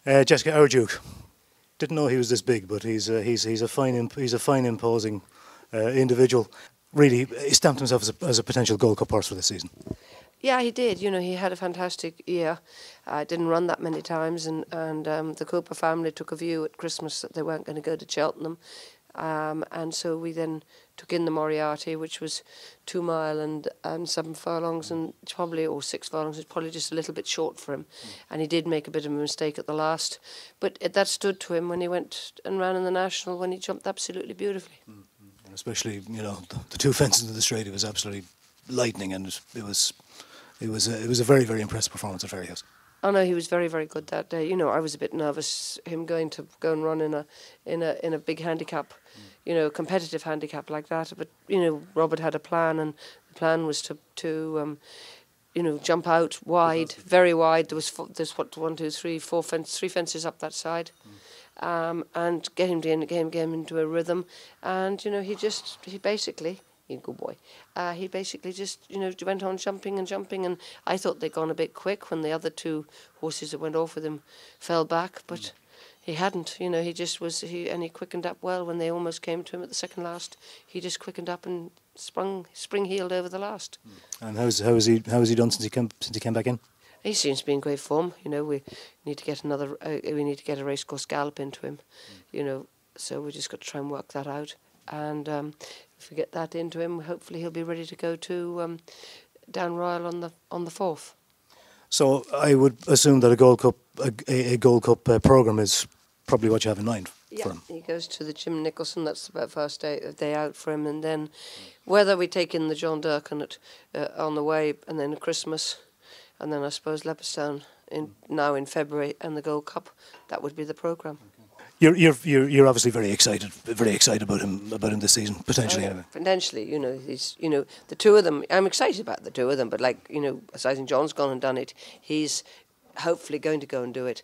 Jessica, our Duke. Didn't know he was this big, but he's a fine imposing individual. Really, he stamped himself as a potential Gold Cup horse for this season. Yeah, he did. You know, he had a fantastic year. Didn't run that many times, and the Cooper family took a view at Christmas that they weren't going to go to Cheltenham. And so we then took in the Moriarty, which was 2 mile and 7 furlongs, and or 6 furlongs. It's probably just a little bit short for him. And he did make a bit of a mistake at the last. But that stood to him when he went and ran in the National, when he jumped absolutely beautifully. And especially, the 2 fences in the straight, it was absolutely lightning, and it was a very, very impressive performance at Ferryhouse. Oh no, he was very, very good that day. I was a bit nervous him going to go and run in a big handicap, competitive handicap like that. But Robert had a plan, and the plan was to jump out wide, very wide. There's 3 fences up that side, and get him into a rhythm. And he basically. He's a good boy. He basically just, went on jumping, and I thought they'd gone a bit quick when the other 2 horses that went off with him fell back, but he hadn't. He just was, and he quickened up well when they almost came to him at the second last. He just quickened up and spring-heeled over the last. And how has he done since he came back in? He seems to be in great form. We need to get a racecourse gallop into him. So we just got to try and work that out. And if we get that into him, hopefully he'll be ready to go to Down Royal on the 4th. So I would assume that a Gold Cup programme is probably what you have in mind for him. Yeah, he goes to the Jim Nicholson. That's the first day out for him, and then whether we take in the John Durkan on the way, and then Christmas, and then I suppose Leopardstown in February, and the Gold Cup, that would be the programme. You're obviously very excited about him this season, potentially. Anyway. Potentially, he's the 2 of them. I'm excited about the 2 of them, but aside from John's gone and done it, he's hopefully going to go and do it.